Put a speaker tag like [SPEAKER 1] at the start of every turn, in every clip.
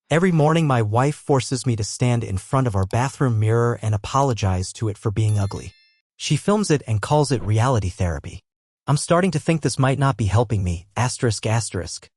[SPEAKER 1] Every morning my wife forces me to stand in front of our bathroom mirror and apologize to it for being ugly. She films it and calls it reality therapy. I'm starting to think this might not be helping me, asterisk asterisk.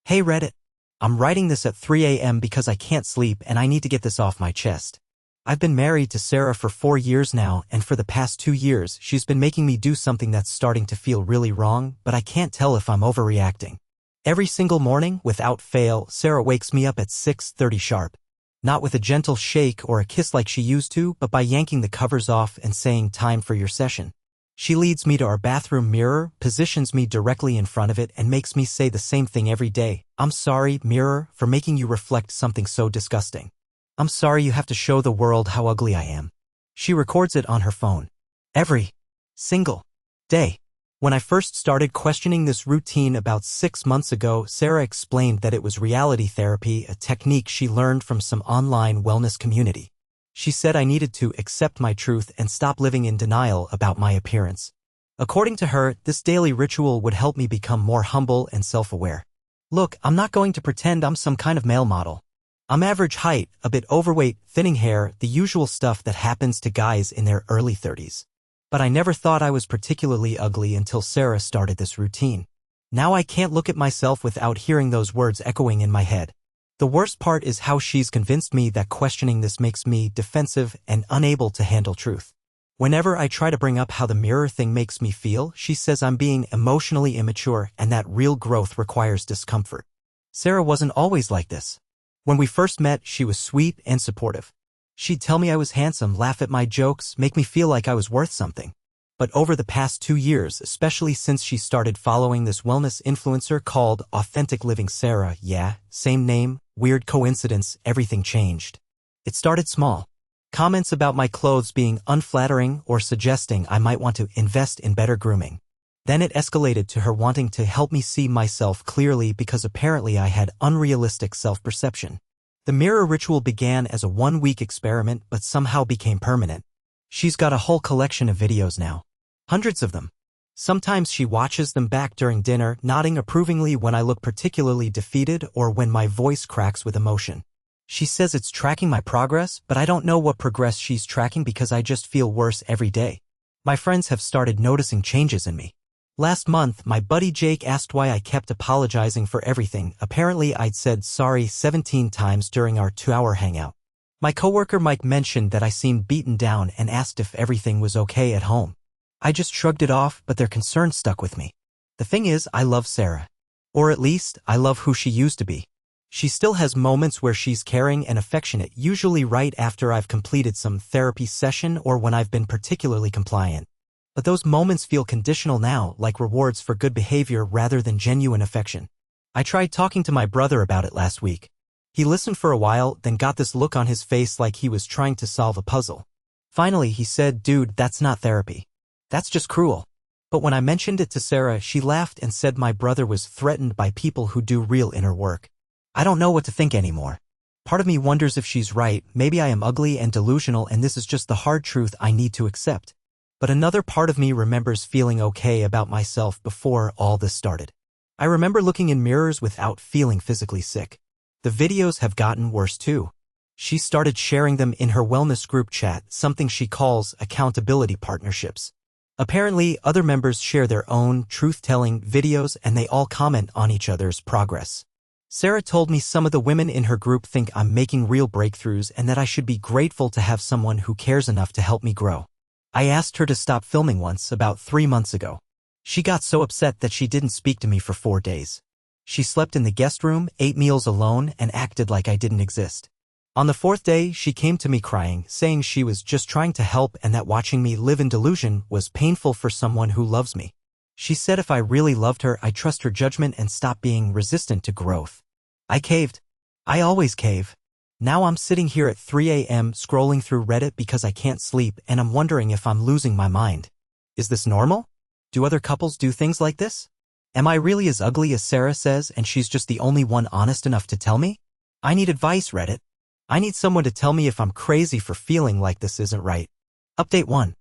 [SPEAKER 1] Hey Reddit. I'm writing this at 3 a.m. because I can't sleep and I need to get this off my chest. I've been married to Sarah for 4 years now, and for the past 2 years she's been making me do something that's starting to feel really wrong, but I can't tell if I'm overreacting. Every single morning, without fail, Sarah wakes me up at 6:30 sharp. Not with a gentle shake or a kiss like she used to, but by yanking the covers off and saying, "Time for your session." She leads me to our bathroom mirror, positions me directly in front of it, and makes me say the same thing every day. "I'm sorry, mirror, for making you reflect something so disgusting. I'm sorry you have to show the world how ugly I am." She records it on her phone. Every single day. When I first started questioning this routine about 6 months ago, Sarah explained that it was reality therapy, a technique she learned from some online wellness community. She said I needed to accept my truth and stop living in denial about my appearance. According to her, this daily ritual would help me become more humble and self-aware. Look, I'm not going to pretend I'm some kind of male model. I'm average height, a bit overweight, thinning hair, the usual stuff that happens to guys in their early 30s. But I never thought I was particularly ugly until Sarah started this routine. Now I can't look at myself without hearing those words echoing in my head. The worst part is how she's convinced me that questioning this makes me defensive and unable to handle truth. Whenever I try to bring up how the mirror thing makes me feel, she says I'm being emotionally immature and that real growth requires discomfort. Sarah wasn't always like this. When we first met, she was sweet and supportive. She'd tell me I was handsome, laugh at my jokes, make me feel like I was worth something. But over the past 2 years, especially since she started following this wellness influencer called Authentic Living Sarah, yeah, same name, weird coincidence, everything changed. It started small. Comments about my clothes being unflattering or suggesting I might want to invest in better grooming. Then it escalated to her wanting to help me see myself clearly because apparently I had unrealistic self-perception. The mirror ritual began as a 1-week experiment but somehow became permanent. She's got a whole collection of videos now. Hundreds of them. Sometimes she watches them back during dinner, nodding approvingly when I look particularly defeated or when my voice cracks with emotion. She says it's tracking my progress, but I don't know what progress she's tracking because I just feel worse every day. My friends have started noticing changes in me. Last month, my buddy Jake asked why I kept apologizing for everything. Apparently, I'd said sorry 17 times during our 2-hour hangout. My coworker Mike mentioned that I seemed beaten down and asked if everything was okay at home. I just shrugged it off, but their concern stuck with me. The thing is, I love Sarah. Or at least, I love who she used to be. She still has moments where she's caring and affectionate, usually right after I've completed some therapy session or when I've been particularly compliant. But those moments feel conditional now, like rewards for good behavior rather than genuine affection. I tried talking to my brother about it last week. He listened for a while, then got this look on his face like he was trying to solve a puzzle. Finally, he said, "Dude, that's not therapy. That's just cruel." But when I mentioned it to Sarah, she laughed and said my brother was threatened by people who do real inner work. I don't know what to think anymore. Part of me wonders if she's right. Maybe I am ugly and delusional and this is just the hard truth I need to accept. But another part of me remembers feeling okay about myself before all this started. I remember looking in mirrors without feeling physically sick. The videos have gotten worse too. She started sharing them in her wellness group chat, something she calls accountability partnerships. Apparently, other members share their own truth-telling videos and they all comment on each other's progress. Sarah told me some of the women in her group think I'm making real breakthroughs and that I should be grateful to have someone who cares enough to help me grow. I asked her to stop filming once, about 3 months ago. She got so upset that she didn't speak to me for 4 days. She slept in the guest room, ate meals alone, and acted like I didn't exist. On the 4th day, she came to me crying, saying she was just trying to help and that watching me live in delusion was painful for someone who loves me. She said if I really loved her, I'd trust her judgment and stop being resistant to growth. I caved. I always cave. Now I'm sitting here at 3 a.m. scrolling through Reddit because I can't sleep and I'm wondering if I'm losing my mind. Is this normal? Do other couples do things like this? Am I really as ugly as Sarah says and she's just the only one honest enough to tell me? I need advice, Reddit. I need someone to tell me if I'm crazy for feeling like this isn't right. Update 1.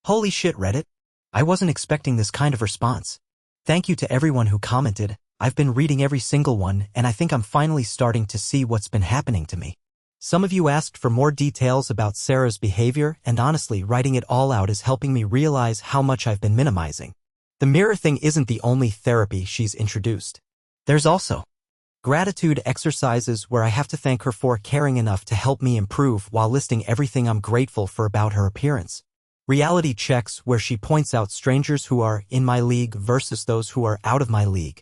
[SPEAKER 1] Holy shit, Reddit. I wasn't expecting this kind of response. Thank you to everyone who commented. I've been reading every single one, and I think I'm finally starting to see what's been happening to me. Some of you asked for more details about Sarah's behavior, and honestly, writing it all out is helping me realize how much I've been minimizing. The mirror thing isn't the only therapy she's introduced. There's also gratitude exercises where I have to thank her for caring enough to help me improve while listing everything I'm grateful for about her appearance. Reality checks where she points out strangers who are in my league versus those who are out of my league.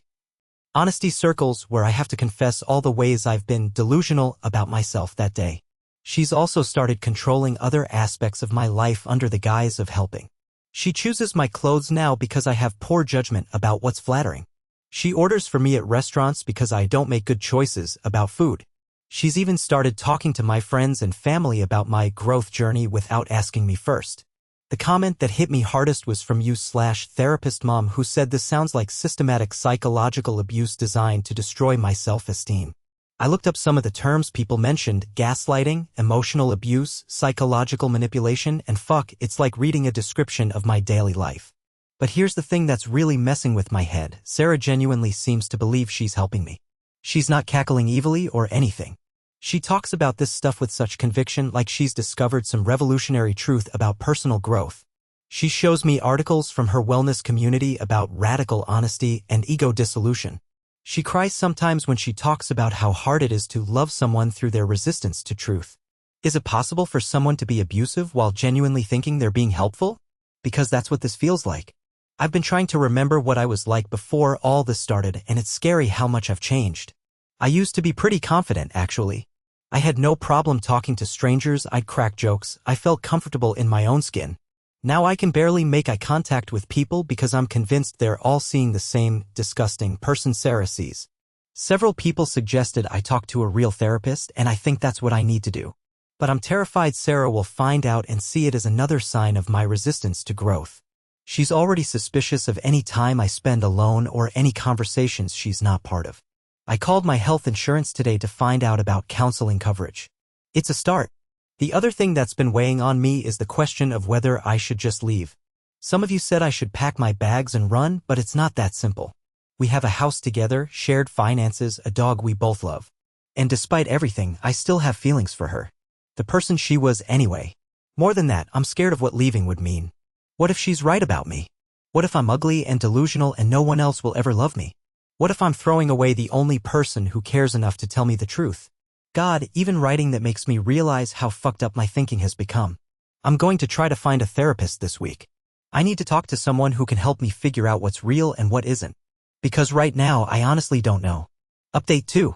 [SPEAKER 1] Honesty circles where I have to confess all the ways I've been delusional about myself that day. She's also started controlling other aspects of my life under the guise of helping. She chooses my clothes now because I have poor judgment about what's flattering. She orders for me at restaurants because I don't make good choices about food. She's even started talking to my friends and family about my growth journey without asking me first. The comment that hit me hardest was from you/therapist mom, who said this sounds like systematic psychological abuse designed to destroy my self-esteem. I looked up some of the terms people mentioned: gaslighting, emotional abuse, psychological manipulation, and fuck, it's like reading a description of my daily life. But here's the thing that's really messing with my head. Sarah genuinely seems to believe she's helping me. She's not cackling evilly or anything. She talks about this stuff with such conviction, like she's discovered some revolutionary truth about personal growth. She shows me articles from her wellness community about radical honesty and ego dissolution. She cries sometimes when she talks about how hard it is to love someone through their resistance to truth. Is it possible for someone to be abusive while genuinely thinking they're being helpful? Because that's what this feels like. I've been trying to remember what I was like before all this started, and it's scary how much I've changed. I used to be pretty confident, actually. I had no problem talking to strangers, I'd crack jokes, I felt comfortable in my own skin. Now I can barely make eye contact with people because I'm convinced they're all seeing the same disgusting person Sarah sees. Several people suggested I talk to a real therapist, and I think that's what I need to do. But I'm terrified Sarah will find out and see it as another sign of my resistance to growth. She's already suspicious of any time I spend alone or any conversations she's not part of. I called my health insurance today to find out about counseling coverage. It's a start. The other thing that's been weighing on me is the question of whether I should just leave. Some of you said I should pack my bags and run, but it's not that simple. We have a house together, shared finances, a dog we both love. And despite everything, I still have feelings for her. The person she was anyway. More than that, I'm scared of what leaving would mean. What if she's right about me? What if I'm ugly and delusional and no one else will ever love me? What if I'm throwing away the only person who cares enough to tell me the truth? God, even writing that makes me realize how fucked up my thinking has become. I'm going to try to find a therapist this week. I need to talk to someone who can help me figure out what's real and what isn't. Because right now, I honestly don't know. Update 2.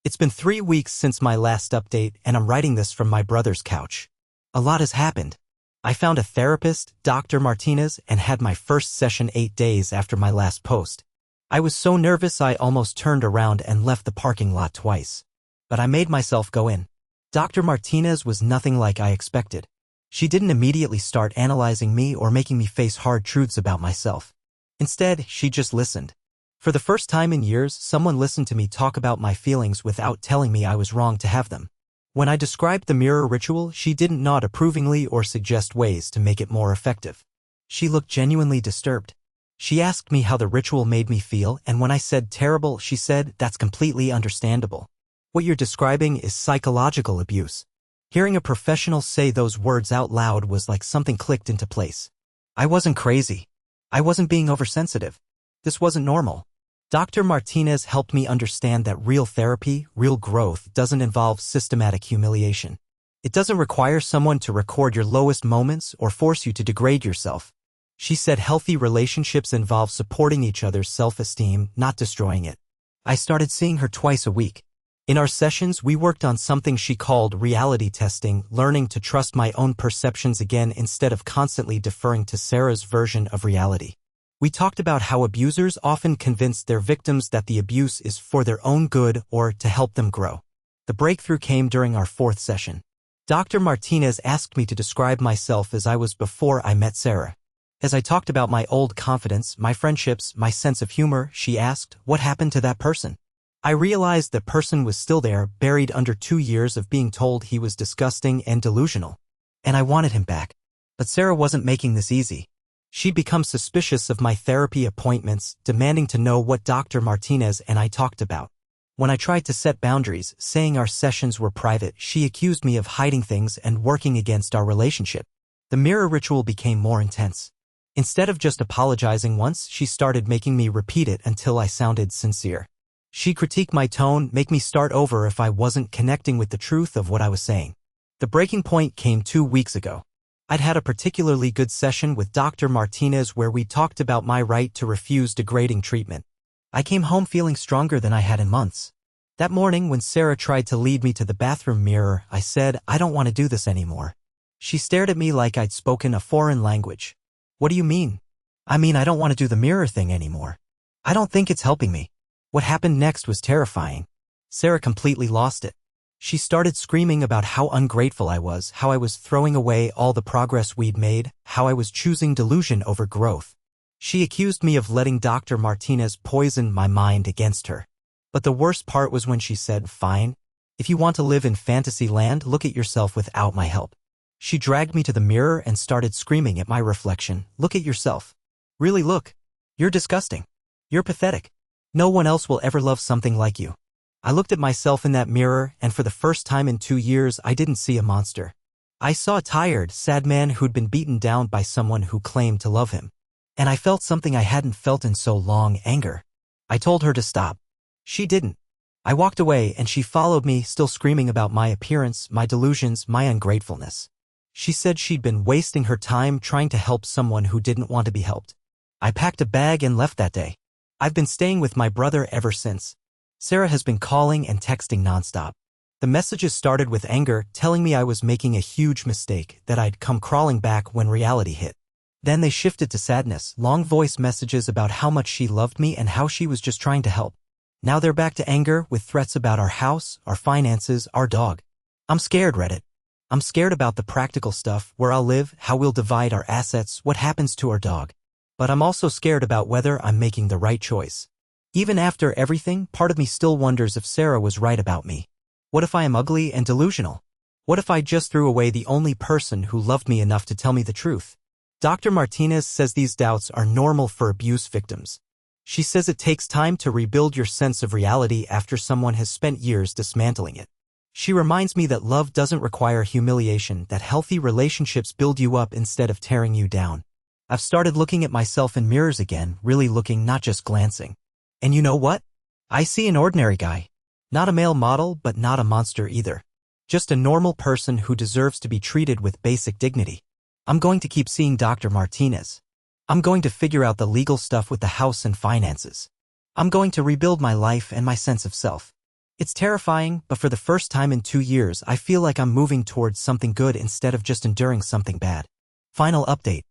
[SPEAKER 1] It's been 3 weeks since my last update, and I'm writing this from my brother's couch. A lot has happened. I found a therapist, Dr. Martinez, and had my first session 8 days after my last post. I was so nervous I almost turned around and left the parking lot twice. But I made myself go in. Dr. Martinez was nothing like I expected. She didn't immediately start analyzing me or making me face hard truths about myself. Instead, she just listened. For the first time in years, someone listened to me talk about my feelings without telling me I was wrong to have them. When I described the mirror ritual, she didn't nod approvingly or suggest ways to make it more effective. She looked genuinely disturbed. She asked me how the ritual made me feel, and when I said terrible, she said, "That's completely understandable. What you're describing is psychological abuse." Hearing a professional say those words out loud was like something clicked into place. I wasn't crazy. I wasn't being oversensitive. This wasn't normal. Dr. Martinez helped me understand that real therapy, real growth, doesn't involve systematic humiliation. It doesn't require someone to record your lowest moments or force you to degrade yourself. She said healthy relationships involve supporting each other's self-esteem, not destroying it. I started seeing her twice a week. In our sessions, we worked on something she called reality testing, learning to trust my own perceptions again instead of constantly deferring to Sarah's version of reality. We talked about how abusers often convince their victims that the abuse is for their own good or to help them grow. The breakthrough came during our 4th session. Dr. Martinez asked me to describe myself as I was before I met Sarah. As I talked about my old confidence, my friendships, my sense of humor, she asked, "What happened to that person?" I realized that person was still there, buried under 2 years of being told he was disgusting and delusional. And I wanted him back. But Sarah wasn't making this easy. She'd become suspicious of my therapy appointments, demanding to know what Dr. Martinez and I talked about. When I tried to set boundaries, saying our sessions were private, she accused me of hiding things and working against our relationship. The mirror ritual became more intense. Instead of just apologizing once, she started making me repeat it until I sounded sincere. She'd critique my tone, make me start over if I wasn't connecting with the truth of what I was saying. The breaking point came 2 weeks ago. I'd had a particularly good session with Dr. Martinez where we talked about my right to refuse degrading treatment. I came home feeling stronger than I had in months. That morning when Sarah tried to lead me to the bathroom mirror, I said, "I don't want to do this anymore." She stared at me like I'd spoken a foreign language. "What do you mean?" "I mean, I don't want to do the mirror thing anymore. I don't think it's helping me." What happened next was terrifying. Sarah completely lost it. She started screaming about how ungrateful I was, how I was throwing away all the progress we'd made, how I was choosing delusion over growth. She accused me of letting Dr. Martinez poison my mind against her. But the worst part was when she said, "Fine. If you want to live in fantasy land, look at yourself without my help." She dragged me to the mirror and started screaming at my reflection, "Look at yourself. Really look. You're disgusting. You're pathetic. No one else will ever love something like you." I looked at myself in that mirror, and for the first time in 2 years, I didn't see a monster. I saw a tired, sad man who'd been beaten down by someone who claimed to love him. And I felt something I hadn't felt in so long, anger. I told her to stop. She didn't. I walked away and she followed me, still screaming about my appearance, my delusions, my ungratefulness. She said she'd been wasting her time trying to help someone who didn't want to be helped. I packed a bag and left that day. I've been staying with my brother ever since. Sarah has been calling and texting nonstop. The messages started with anger, telling me I was making a huge mistake, that I'd come crawling back when reality hit. Then they shifted to sadness, long voice messages about how much she loved me and how she was just trying to help. Now they're back to anger, with threats about our house, our finances, our dog. I'm scared, Reddit. I'm scared about the practical stuff, where I'll live, how we'll divide our assets, what happens to our dog. But I'm also scared about whether I'm making the right choice. Even after everything, part of me still wonders if Sarah was right about me. What if I am ugly and delusional? What if I just threw away the only person who loved me enough to tell me the truth? Dr. Martinez says these doubts are normal for abuse victims. She says it takes time to rebuild your sense of reality after someone has spent years dismantling it. She reminds me that love doesn't require humiliation, that healthy relationships build you up instead of tearing you down. I've started looking at myself in mirrors again, really looking, not just glancing. And you know what? I see an ordinary guy. Not a male model, but not a monster either. Just a normal person who deserves to be treated with basic dignity. I'm going to keep seeing Dr. Martinez. I'm going to figure out the legal stuff with the house and finances. I'm going to rebuild my life and my sense of self. It's terrifying, but for the first time in 2 years, I feel like I'm moving towards something good instead of just enduring something bad. Final update.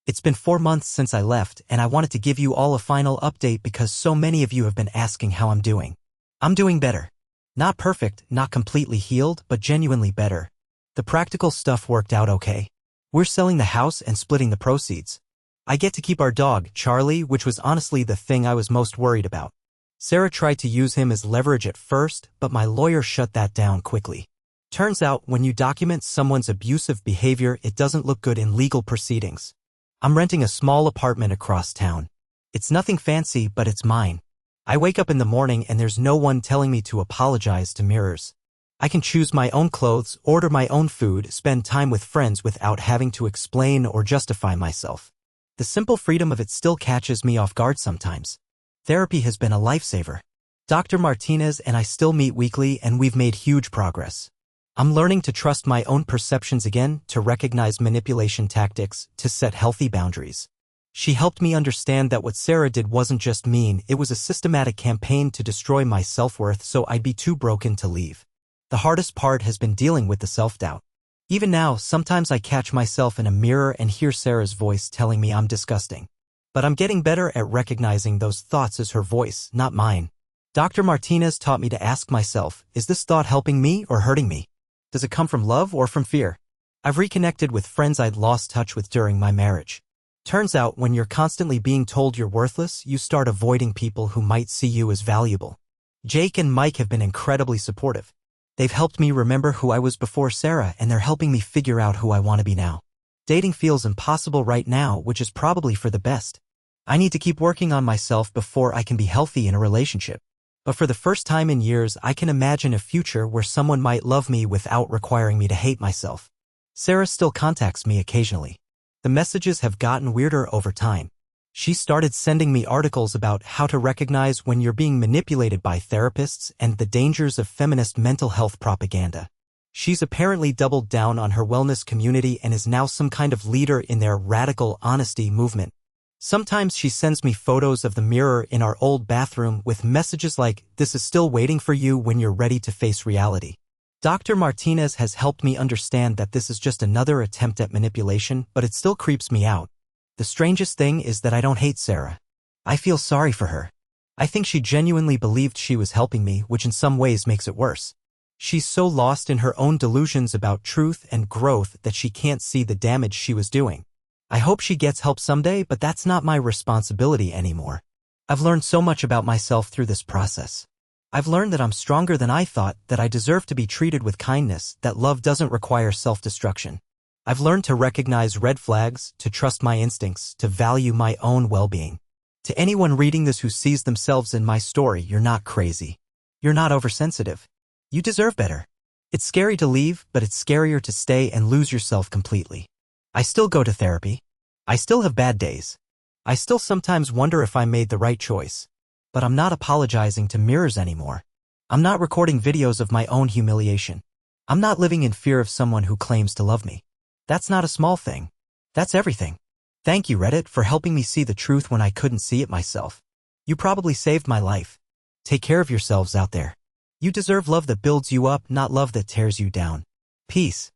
[SPEAKER 1] It's been 4 months since I left, and I wanted to give you all a final update because so many of you have been asking how I'm doing. I'm doing better. Not perfect, not completely healed, but genuinely better. The practical stuff worked out okay. We're selling the house and splitting the proceeds. I get to keep our dog, Charlie, which was honestly the thing I was most worried about. Sarah tried to use him as leverage at first, but my lawyer shut that down quickly. Turns out, when you document someone's abusive behavior, it doesn't look good in legal proceedings. I'm renting a small apartment across town. It's nothing fancy, but it's mine. I wake up in the morning and there's no one telling me to apologize to mirrors. I can choose my own clothes, order my own food, spend time with friends without having to explain or justify myself. The simple freedom of it still catches me off guard sometimes. Therapy has been a lifesaver. Dr. Martinez and I still meet weekly and we've made huge progress. I'm learning to trust my own perceptions again, to recognize manipulation tactics, to set healthy boundaries. She helped me understand that what Sarah did wasn't just mean, it was a systematic campaign to destroy my self-worth so I'd be too broken to leave. The hardest part has been dealing with the self-doubt. Even now, sometimes I catch myself in a mirror and hear Sarah's voice telling me I'm disgusting. But I'm getting better at recognizing those thoughts as her voice, not mine. Dr. Martinez taught me to ask myself, is this thought helping me or hurting me? Does it come from love or from fear? I've reconnected with friends I'd lost touch with during my marriage. Turns out, when you're constantly being told you're worthless, you start avoiding people who might see you as valuable. Jake and Mike have been incredibly supportive. They've helped me remember who I was before Sarah, and they're helping me figure out who I want to be now. Dating feels impossible right now, which is probably for the best. I need to keep working on myself before I can be healthy in a relationship. But for the first time in years, I can imagine a future where someone might love me without requiring me to hate myself. Sarah still contacts me occasionally. The messages have gotten weirder over time. She started sending me articles about how to recognize when you're being manipulated by therapists and the dangers of feminist mental health propaganda. She's apparently doubled down on her wellness community and is now some kind of leader in their radical honesty movement. Sometimes she sends me photos of the mirror in our old bathroom with messages like, "This is still waiting for you when you're ready to face reality." Dr. Martinez has helped me understand that this is just another attempt at manipulation, but it still creeps me out. The strangest thing is that I don't hate Sarah. I feel sorry for her. I think she genuinely believed she was helping me, which in some ways makes it worse. She's so lost in her own delusions about truth and growth that she can't see the damage she was doing. I hope she gets help someday, but that's not my responsibility anymore. I've learned so much about myself through this process. I've learned that I'm stronger than I thought, that I deserve to be treated with kindness, that love doesn't require self-destruction. I've learned to recognize red flags, to trust my instincts, to value my own well-being. To anyone reading this who sees themselves in my story, you're not crazy. You're not oversensitive. You deserve better. It's scary to leave, but it's scarier to stay and lose yourself completely. I still go to therapy. I still have bad days. I still sometimes wonder if I made the right choice. But I'm not apologizing to mirrors anymore. I'm not recording videos of my own humiliation. I'm not living in fear of someone who claims to love me. That's not a small thing. That's everything. Thank you, Reddit, for helping me see the truth when I couldn't see it myself. You probably saved my life. Take care of yourselves out there. You deserve love that builds you up, not love that tears you down. Peace.